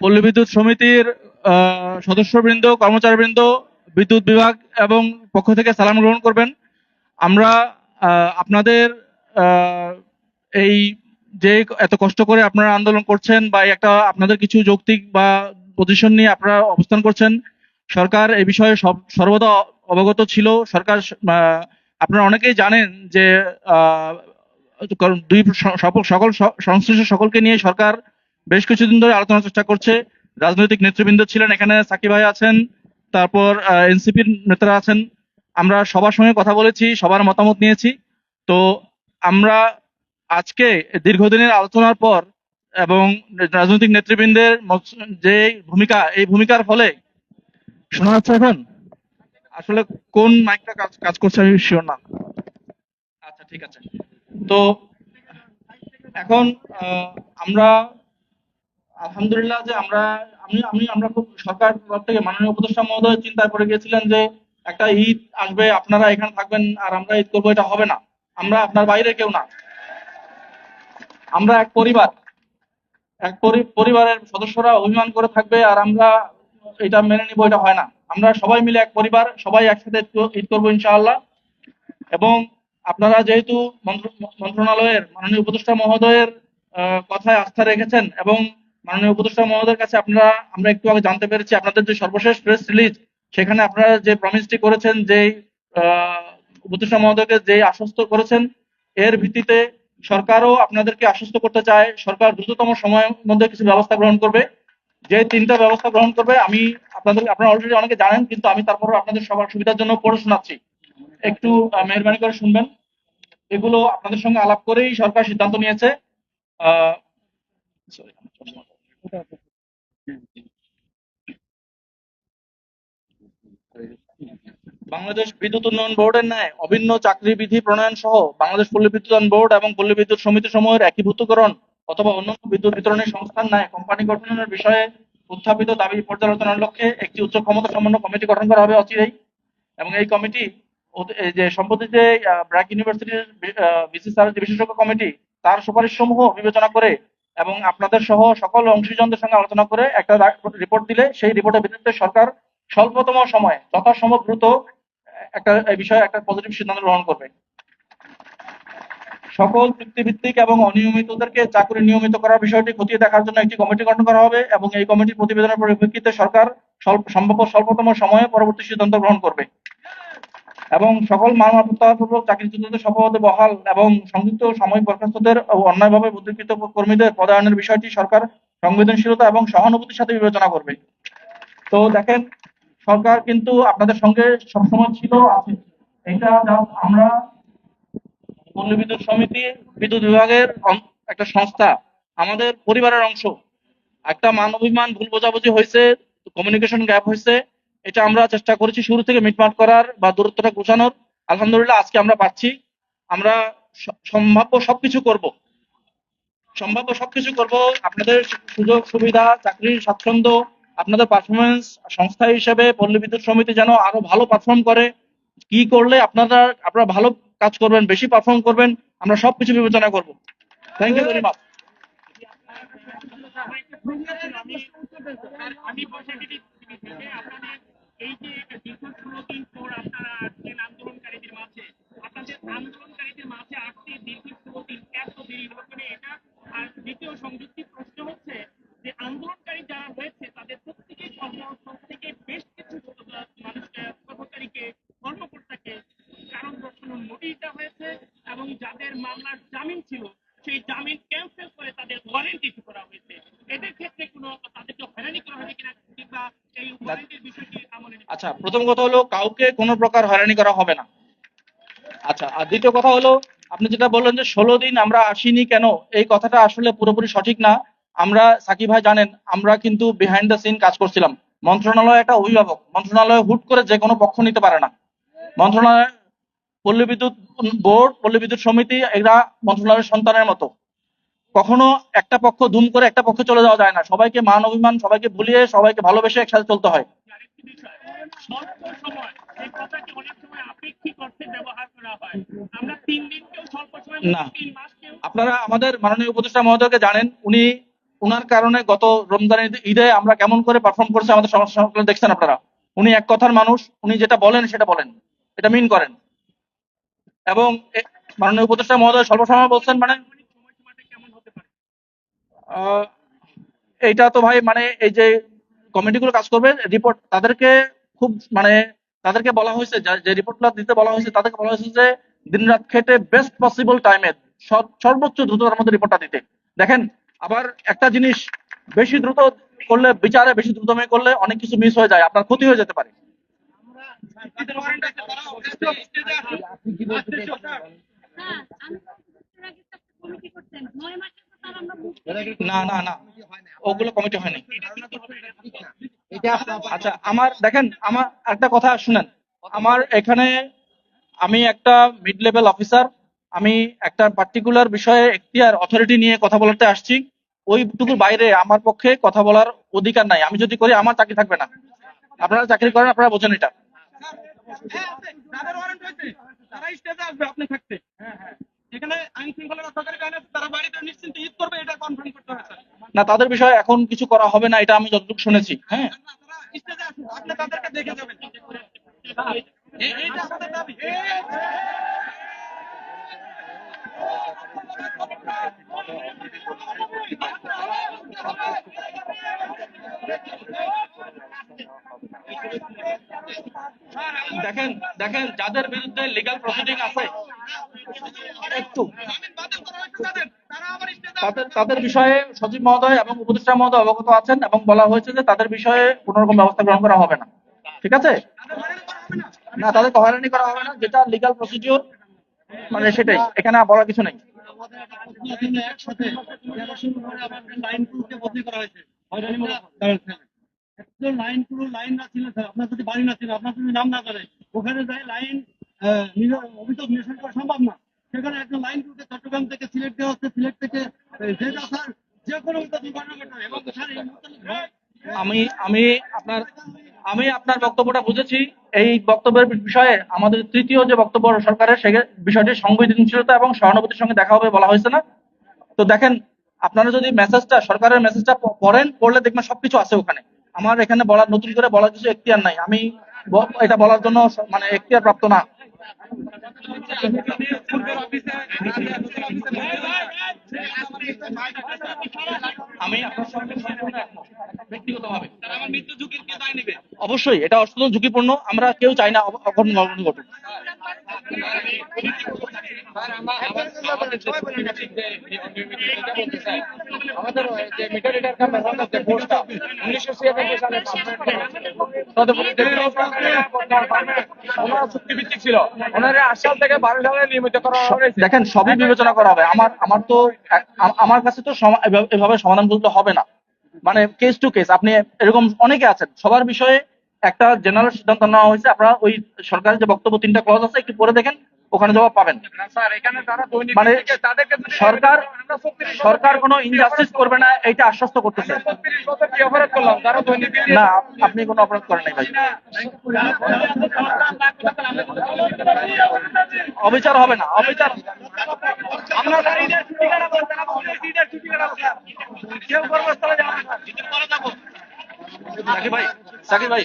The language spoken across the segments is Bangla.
পল্লী বিদ্যুৎ সমিতির সদস্যবৃন্দ, কর্মচারীবৃন্দ, বিদ্যুৎ বিভাগ এবং পক্ষ থেকে সালাম গ্রহণ করবেন। আমরা আপনাদের আহ, এই যে এত কষ্ট করে আপনারা আন্দোলন করছেন বা এই একটা আপনাদের কিছু যৌক্তিক বা পজিশন নিয়ে আপনারা অবস্থান করছেন, সরকার এই বিষয়ে সর্বদা অবগত ছিল। সরকার আপনারা অনেকেই জানেন যে আহ, কারণ সকল সংশ্লিষ্ট সকলকে নিয়ে সরকার বেশ কিছুদিন ধরে আলোচনার চেষ্টা করছে। রাজনৈতিক নেতৃবৃন্দ ছিলেন এখানে, সাকিব ভাই আছেন, তারপর এনসিপির নেতারা আছেন। আমরা সবার সঙ্গে কথা বলেছি, সবার মতামত নিয়েছি। তো আমরা আজকে দীর্ঘদিনের আলোচনার পর এবং রাজনৈতিক নেতৃবৃন্দের যে ভূমিকা, এই ভূমিকার ফলে শোনা যাচ্ছে এখন? আসলে কোন মাইকটা কাজ কাজ করছে আমি শিওর না। আচ্ছা, ঠিক আছে। তো এখন আমরা আলহামদুলিল্লাহ যে আমরা খুব সরকার তরফ থেকে মাননীয় উপদেষ্টা মহোদয় চিন্তায় পড়ে গিয়েছিলেন যে একটা ঈদ আসবে, আপনারা এখানে থাকবেন আর আমরা ঈদ করবো, এটা হবে না। আমরা আপনার বাইরে কেউ না, আমরা এক পরিবার। পরিবারের সদস্যরা অভিমান করে থাকবে আর আমরা এটা মেনে নিব, এটা হয় না। আমরা সবাই মিলে এক পরিবার, সবাই একসাথে ঈদ করবো ইনশাআল্লাহ। এবং আপনারা যেহেতু মন্ত্রণালয়ের মাননীয় উপদেষ্টা মহোদয়ের কথায় আস্থা রেখেছেন এবং মাননীয় উপদেষ্টা মহোদয়ের কাছে আমরা একটু আগে জানতে পেরেছি আপনাদের যে সর্বশেষ প্রেস রিলিজ, সেখানে আপনারা যে প্রমিসটি করেছেন, যে উপদেষ্টা মহোদয়কে যে আশ্বস্ত করেছেন, এর ভিত্তিতে সরকারও আপনাদেরকে আশ্বস্ত করতে চায় সরকার দ্রুততম সময়ের মধ্যে কিছু ব্যবস্থা গ্রহণ করবে। যে তিনটা ব্যবস্থা গ্রহণ করবে আমি আপনারা অলরেডি অনেকে জানেন, কিন্তু আমি তারপরও আপনাদের সবার সুবিধার জন্য পড়ে শোনাচ্ছি, একটু মেহরবানি করে শুনবেন। এগুলো আপনাদের সঙ্গে আলাপ করেই সরকার সিদ্ধান্ত নিয়েছে। আহ, sorry, বাংলাদেশ বিদ্যুৎ উন্নয়ন বোর্ডের ন্যায় অভিন্ন চাকরি বিধি প্রণয়ন সহ বাংলাদেশ পল্লী বিদ্যুতায়ন বোর্ড এবং পল্লী বিদ্যুৎ সমিতি সমূহের একীভূতকরণ অথবা অন্যান্য বিদ্যুৎ বিতরণী সংস্থার ন্যায় কোম্পানি গঠনের বিষয়ে উত্থাপিত দাবি পর্যালোচনার লক্ষ্যে একটি উচ্চ ক্ষমতা সম্পন্ন কমিটি গঠন করা হবে অচিরেই। এবং এই কমিটি এই যে সম্প্রতি যে ব্র্যাক ইউনিভার্সিটির ভিসি স্যার যে বিশেষজ্ঞ কমিটি, তার সুপারিশ সমূহ বিবেচনা করে এবং আপনাদের সহ সকল অংশীজনদের সঙ্গে আলোচনা করে একটা রিপোর্ট দিলে সেই রিপোর্টের ভিত্তিতে সরকার স্বল্পতম সময়ে যথাসম্ভব দ্রুত এই বিষয়ে একটা পজিটিভ সিদ্ধান্ত গ্রহণ করবে। সকল চুক্তিভিত্তিক এবং অনিয়মিতদেরকে চাকরি নিয়মিত করার বিষয়টি খতিয়ে দেখার জন্য একটি কমিটি গঠন করা হবে এবং এই কমিটির প্রতিবেদনের পরিপ্রেক্ষিতে সরকার সম্ভাব্য স্বল্পতম সময়ে পরবর্তী সিদ্ধান্ত গ্রহণ করবে। এবং সকল মানবতাপূর্বক চাকরিচ্যুতদের সফলভাবে বহাল এবং সংযুক্ত সাময়িক বরখাস্তদের ও অন্যায়ভাবে মুদ্রিকৃত কর্মীদের পদায়নের বিষয়টি সরকার সংবেদনশীলতা এবং সহানুভূতির সাথে বিবেচনা করবে। তো দেখেন, সরকার কিন্তু আপনাদের সঙ্গে সবসময় ছিল, আছে। এটা আমরা পল্লী বিদ্যুৎ সমিতি বিদ্যুৎ বিভাগের একটা সংস্থা, আমাদের পরিবারের অংশ। একটা মানবিমান ভুল বোঝাবুঝি হয়েছে, কমিউনিকেশন গ্যাপ হয়েছে, এটা আমরা চেষ্টা করেছি শুরু থেকে মিটমাট করার বা দূরত্বটা ঘোচানোর। আলহামদুলিল্লাহ আজকে আমরা পাচ্ছি। আমরা সম্ভাব্য সবকিছু করব, আপনাদের সুযোগ সুবিধা, চাকরির স্বাচ্ছন্দ্য, আপনাদের পারফরমেন্স, সংস্থা হিসেবে পল্লী বিদ্যুৎ সমিতি যেন আরো ভালো পারফর্ম করে, কি করলে আপনারা ভালো কাজ করবেন, বেশি পারফর্ম করবেন, আমরা সবকিছু বিবেচনা করব। Thank you very much. আমি আপনাদের এই যে দীর্ঘ 16 দিন পর আপনারা আসছেন আন্দোলনকারীদের মাঝে, আপনাদের আন্দোলনকারীদের মাঝে আসতে দীর্ঘ 16 দিন এত দেরি হলো কেন এটা? আর দ্বিতীয় সংযুক্তি প্রশ্ন হচ্ছে যে আন্দোলনকারী যারা হয়েছে তাদের প্রত্যেকেই থেকে বেশ কিছু মানুষকে, কর্মচারীকে, কর্মকর্তাকে কারণ দর্শানোর নোটিশ দেওয়া হয়েছে এবং যাদের মামলার জামিন ছিল সেই জামিন ক্যান্সেল করে তাদের ওয়ারেন্ট ইস্যু করা হয়েছে। এদের ক্ষেত্রে কোনো তাদেরকে হয়রানি করা হবে কিনা কিংবা এই ওয়ারেন্টের বিষয়টি আমলে আচ্ছা, প্রথম কথা হলো কাউকে কোনো প্রকার হয়রানি করা হবে না। আচ্ছা, আর দ্বিতীয় কথা হলো আপনি যেটা বললেন যে 16 দিন আমরা আসিনি কেন, এই কথাটা আসলে পুরোপুরি সঠিক না। আমরা, সাকিব ভাই জানেন, আমরা কিন্তু বিহাইন্ড দ্য সিন কাজ করছিলাম। মন্ত্রণালয় একটা অভিভাবক, মন্ত্রণালয় হুট করে যে কোনো পক্ষ নিতে পারে না। মন্ত্রণালয়, পল্লী বিদ্যুৎ বোর্ড, পল্লী বিদ্যুৎ সমিতি, এরা মন্ত্রণালয়ের সন্তানের মতো। কখনো একটা পক্ষ দুম করে একটা পক্ষে চলে যাওয়া যায় না। সবাইকে মান অভিমান, সবাইকে ভুলিয়ে, সবাইকে ভালোবেসে একসাথে চলতে হয়। আরেকটি বিষয়, স্বল্প সময় এই কথাটি অনেক সময় আপেক্ষিক অর্থে ব্যবহার করা হয়। আমরা 3 দিনকেও স্বল্প সময় না, 3 মাসকেও। আপনারা আমাদের মাননীয় উপদেষ্টা মহোদয়কে জানেন, উনি উনার কারণে গত রমজান ঈদে আমরা কেমন করে পারফর্ম করেছি আমাদের সমাজ সংকলনে দেখছেন আপনারা। উনি এক কথার মানুষ, উনি যেটা বলেন সেটা বলেন, এটা মিন করেন। এবং মাননীয় উপদেষ্টা মহোদয় স্বল্প সময় বলছেন, মানে সময়সীমাটা কেমন হতে পারে? আহ, এইটা তো ভাই মানে এই যে কমিটিগুলো কাজ করবে, রিপোর্ট তাদেরকে খুব মানে তাদেরকে বলা হয়েছে, যে রিপোর্টগুলো দিতে বলা হয়েছে তাদেরকে বলা হয়েছে যে দিনরাত খেটে বেস্ট পসিবল টাইমে সর্বোচ্চ দ্রুততার মধ্যে রিপোর্টটা দিতে। দেখেন, আবার একটা জিনিস বেশি দ্রুত করলে, বিচারে বেশি দ্রুতমে করলে অনেক কিছু মিস হয়ে যায়, আপনার ক্ষতি হয়ে যেতে পারে। হ্যাঁ, আমি তো এর আগে তো একটা কমিটি করতেন। ৯ মাসে তো তার আমরা মুক্তি না না না, ওগুলো কমিটি হয়নি। আচ্ছা, আমার দেখেন, আমার একটা কথা শুনেন। আমার এখানে আমি একটা মিড লেভেল অফিসার, আমি একটা পার্টিকুলার বিষয়ে এখতিয়ার অথরিটি নিয়ে কথা বলতে আসছি। ওইটুকুর বাইরে আমার পক্ষে কথা বলার অধিকার নাই। আমি যদি করি আমার চাকরি থাকবে না। আপনারা চাকরি করেন, আপনারা বোঝেন এটা। যাদের ওয়ারেন্ট হয়েছে তারা স্টেজে আসবে আপনি থাকতে। এখানে আইন শৃঙ্খলা রক্ষাকারী বাহিনী আছে, তারা বাড়িতে নিশ্চিন্তে ঈদ করবে, এটা কনফার্ম করতে হবে স্যার। না, তাদের বিষয়ে এখন কিছু করা হবে না, এটা আমি যতটুকু শুনেছি। হ্যাঁ, তারা স্টেজে আসুন, আপনি তাদেরকে দেখে যাবেন। এইটা আমাদের দাবি। দেখেন দেখেন, যাদের বিরুদ্ধে লিগ্যাল প্রসিডিং আছে, একটু জামিন বাতিল করা হয়েছে যাদের, তারা আবার স্টেজে তাদের বিষয়ে সচিব মহোদয় এবং উপদেষ্টা মহোদয় অবগত আছেন, এবং বলা হয়েছে যে তাদের বিষয়ে কোন রকম ব্যবস্থা গ্রহণ করা হবে না। ঠিক আছে? না, তাদেরকে হয়রানি করা হবে না, যেটা লিগ্যাল প্রসিডিওর মানে সেটাই, এখানে বলার কিছু নেই। একসাথে যারা শুরু করে আমাদের লাইন ক্রুকে বদলি করা হয়েছে হয়রানিমূলক দাঁড়াচ্ছে। একজন লাইন ক্রু লাইন না ছিল স্যার, আপনার যদি বাড়ি না ছিল, আপনার যদি নাম না জানে, ওখানে যায় লাইন অভিযোগ নিরসন করা সম্ভব না। সেখানে একজন লাইন ক্রুকে চট্টগ্রাম থেকে সিলেট দেওয়া হচ্ছে, সিলেট থেকে যেটা স্যার যে কোনো দুর্ঘটনা ঘটে এবং স্যার এই আমি আমি আপনার আমি আপনার বক্তব্যটা বুঝেছি। এই বক্তব্যের বিষয়ে আমাদের তৃতীয় যে বক্তব্য সরকারের, সে বিষয়টি সংবেদনশীলতা এবং সহানুভূতির সঙ্গে দেখা হবে বলা হয়েছে না। তো দেখেন, আপনারা যদি মেসেজটা, সরকারের মেসেজটা পড়েন, পড়লে দেখবেন সবকিছু আছে ওখানে। আমার এখানে বলার, নতুন করে বলার কিছু এখতিয়ার নাই। আমি এটা বলার জন্য মানে এখতিয়ার প্রাপ্ত না। আমি আপনার সঙ্গে সম্পূর্ণ একমত, ব্যক্তিগতভাবে। আমার মৃত্যু ঝুঁকির কে দায় নেবে? অবশ্যই এটা অত্যন্ত ঝুঁকিপূর্ণ, আমরা কেউ চাই না অঘটন ঘটুক। আমাদের যে মিটার রিডার কাম যে পোস্টটা 1996 সালে ওনারা চুক্তিভিত্তিক ছিল, ওনারা 8 সাল থেকে 12 সালে নিয়মিত করা হয়েছে। দেখেন, সবই বিবেচনা করা হবে। আমার তো আমার কাছে তো এভাবে সমাধান করতে হবে না, মানে কেস টু কেস। আপনি এরকম অনেকে আছেন, সবার বিষয়ে একটা জেনারেল সিদ্ধান্ত নেওয়া হয়েছে। আপনারা ওই সরকারের যে বক্তব্য 3টা ক্লজ আছে, একটু পড়ে দেখেন, ওখানে জবাব পাবেন। স্যার এখানে যারা দৈনিক মানে তাদেরকে যদি সরকার কোনো ইনজাস্টিস করবে না, এটা আশ্বস্ত করতেছে। 30 বছর কি অপরাধ করলাম? যারা দৈনিক না, আপনি কোনো অপরাধ করেন নাই ভাই। অবিচার হবে না, অবিচার। আমরা ঈদের ছুটি কাটাবো, তারা বলছে ঈদের ছুটি কাটাবো। কেউ কর্মস্থলে যাবো না, ঈদের পরে যাবো। সাকিব ভাই, সাকিব ভাই,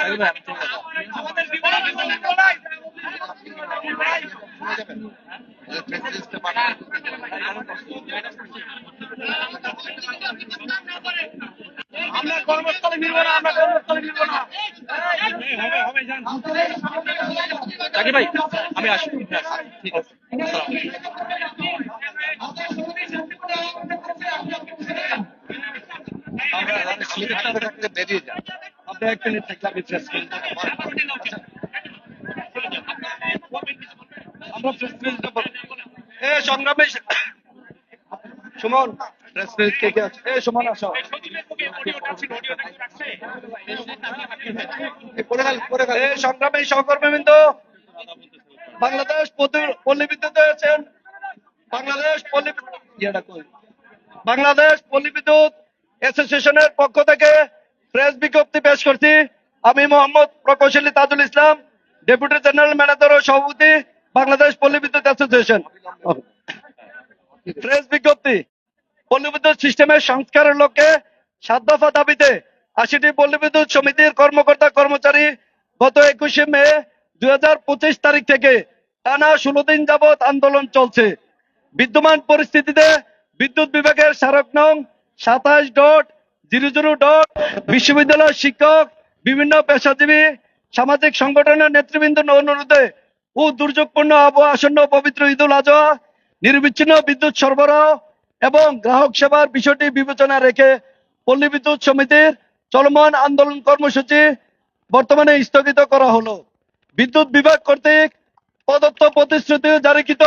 সাকিব ভাই, আমি চলে যাবো। আমাদের জীবনে নাই। আমরা কর্মস্থলে ফিরবো না, আমরা কর্মস্থলে ফিরবো না। হবে জান। সাকিব ভাই, আমি আসি। ঠিক আছে, আসসালামু বেরিয়ে যান। আপনি একটা মিনিট থাকলে আমি শেষ করি। আমরা প্রেস সংগ্রামে সুমন, প্রেস কে কে আছে? সুমন আসো। সংগ্রামী সহকর্মীবৃন্দ, বাংলাদেশ পল্লী বিদ্যুৎ আছেন, বাংলাদেশ পল্লী বিদ্যুৎ অ্যাসোসিয়েশনের পক্ষ থেকে প্রেস বিজ্ঞপ্তি পেশ করছি। আমি মোহাম্মদ প্রকৌশলী Tajul Islam, deputy general manager ও সভাপতি, বাংলাদেশ পল্লী বিদ্যুৎ অ্যাসোসিয়েশন। প্রেস বিজ্ঞপ্তি। পল্লী বিদ্যুৎ সিস্টেমের সংস্কারের লক্ষ্যে 7 দফা দাবিতে 80টি পল্লী বিদ্যুৎ সমিতির কর্মকর্তা কর্মচারী গত 21শে মে 2025 তারিখ থেকে টানা 16 দিন যাবৎ আন্দোলন চলছে। বিদ্যমান পরিস্থিতিতে বিদ্যুৎ বিভাগের স্মারক নং 27.00. বিশ্ববিদ্যালয় শিক্ষক, বিভিন্ন পেশাজীবী, সামাজিক সংগঠনের নেতৃবৃন্দের অনুরোধে ও দুর্যোগপূর্ণ আবহাওয়া আসন্ন পবিত্র ঈদুল আজহা নিরবিচ্ছিন্ন বিদ্যুৎ সরবরাহ এবং গ্রাহক সেবার বিষয়টি বিবেচনা রেখে পল্লী বিদ্যুৎ সমিতির চলমান আন্দোলন কর্মসূচি বর্তমানে স্থগিত করা হলো। বিদ্যুৎ বিভাগ কর্তৃক প্রদত্ত প্রতিশ্রুতি জারিকৃত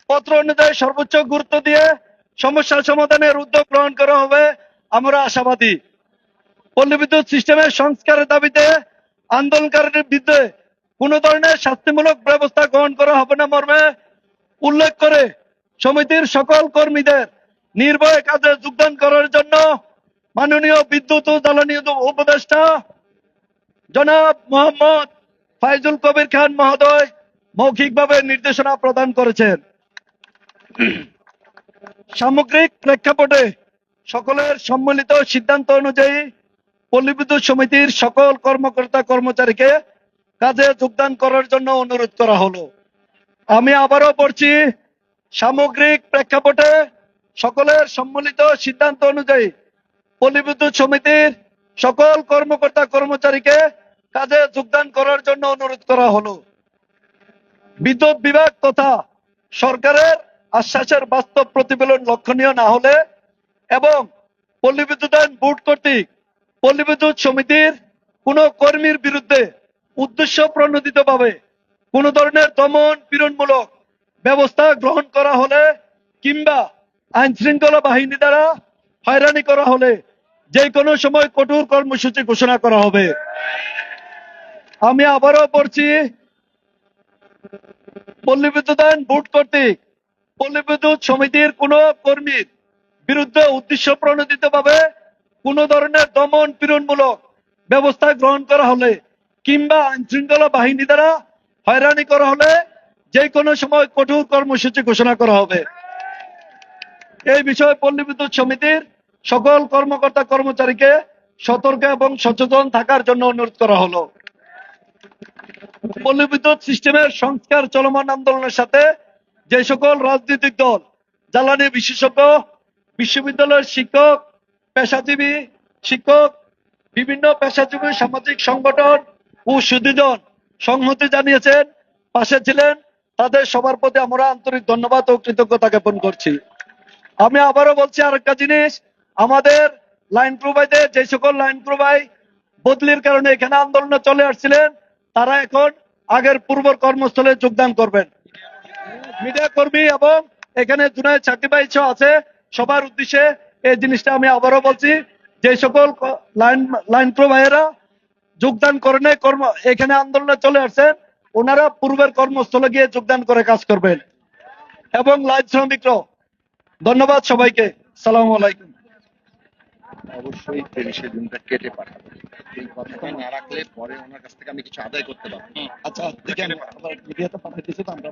পত্র অনুযায়ী সর্বোচ্চ গুরুত্ব দিয়ে সমস্যা সমাধানের উদ্যোগ গ্রহণ করা হবে আমরা আশাবাদী। পল্লী বিদ্যুৎ সিস্টেমের সংস্কারের দাবিতে আন্দোলনকারীদের বিরুদ্ধে কোন ধরনের শাস্তিমূলক ব্যবস্থা গ্রহণ করা হবে না মর্মে উল্লেখ করে সমিতির সকল কর্মীদের নির্ভয়ে কাজে যোগদান করার জন্য মাননীয় বিদ্যুৎ ও জ্বালানি উপদেষ্টা জনাব মোহাম্মদ ফাইজুল কবির খান মহোদয় মৌখিকভাবে নির্দেশনা প্রদান করেছেন। সামগ্রিক প্রেক্ষাপটে সকলের সম্মিলিত সিদ্ধান্ত অনুযায়ী পল্লী বিদ্যুৎ সমিতির সকল কর্মকর্তা কর্মচারীকে কাজে যোগদান করার জন্য অনুরোধ করা হলো। আমি আবারও পড়ছি, সামগ্রিক প্রেক্ষাপটে সকলের সম্মিলিত সিদ্ধান্ত অনুযায়ী পল্লী বিদ্যুৎ সমিতির সকল কর্মকর্তা কর্মচারীকে কাজে যোগদান করার জন্য অনুরোধ করা হলো। বিদ্যুৎ বিভাগ তথা সরকারের আশ্বাসের বাস্তব প্রতিফলন লক্ষণীয় না হলে এবং পল্লী বিদ্যুতায়ন বোর্ড কর্তৃক পল্লী বিদ্যুৎ সমিতির কোন কর্মীর বিরুদ্ধে উদ্দেশ্য প্রণোদিতভাবে কোন ধরনের দমন পীড়নমূলক ব্যবস্থা গ্রহণ করা হলে কিংবা আইন শৃঙ্খলা বাহিনী দ্বারা হয়রানি করা হলে যে কোনো সময় কঠোর কর্মসূচি ঘোষণা করা হবে। আমি আবারও পড়ছি, পল্লী বিদ্যুতায়ন বোর্ড কর্তৃক পল্লী বিদ্যুৎ সমিতির কোন কর্মীর বিরুদ্ধে উদ্দেশ্য প্রণোদিতভাবে কোন ধরনের দমন পীড়নমূলক ব্যবস্থা গ্রহণ করা হলে কিংবা আইন শৃঙ্খলা বাহিনী দ্বারা হয়রানি করা হলে যে কোনো সময় কঠোর কর্মসূচি ঘোষণা করা হবে। এই বিষয়ে পল্লী বিদ্যুৎ সমিতির সকল কর্মকর্তা কর্মচারীকে সতর্ক এবং সচেতন থাকার জন্য অনুরোধ করা হলো। পল্লী বিদ্যুৎ সিস্টেমের সংস্কার চলমান আন্দোলনের সাথে যে সকল রাজনৈতিক দল, জ্বালানি বিশেষজ্ঞ, বিশ্ববিদ্যালয়ের শিক্ষক, পেশাজীবী শিক্ষক, বিভিন্ন পেশাজীবী সামাজিক সংগঠন ও সুধীজন সংহতি জানিয়েছেন, পাশে ছিলেন, তাদের সবার প্রতি আমরা আন্তরিক ধন্যবাদ ও কৃতজ্ঞতা জ্ঞাপন করছি। আমি আবারও বলছি আরেকটা জিনিস, আমাদের লাইন ক্রু ভাইদের, যে সকল লাইন ক্রু ভাই বদলির কারণে এখানে আন্দোলনে চলে আসছিলেন, তারা এখন আগের পূর্বর কর্মস্থলে যোগদান করবেন। মিডিয়া কর্মী এবং এখানে জুনায়েদ সাকিব ভাই আছে, সবার উদ্দেশ্যে এই জিনিসটা আমি আবারও বলছি, যে সকল লাইন ক্রু ভাইয়েরা যোগদান করেন এখানে আন্দোলনে চলে আসছেন, ওনারা পূর্বের কর্মস্থলে গিয়ে যোগদান করে কাজ করবেন। এবং লাইন শ্রমিকরাও ধন্যবাদ সবাইকে। সালামু আলাইকুম। অবশ্যই 30শে জুনটা কেটে পাঠাবো। এই কথাটা না রাখলে পরে ওনার কাছ থেকে আমি কিছু আদায় করতে পারবো। আচ্ছা, মিডিয়াতে পাঠিয়ে দিচ্ছি তো আমরা।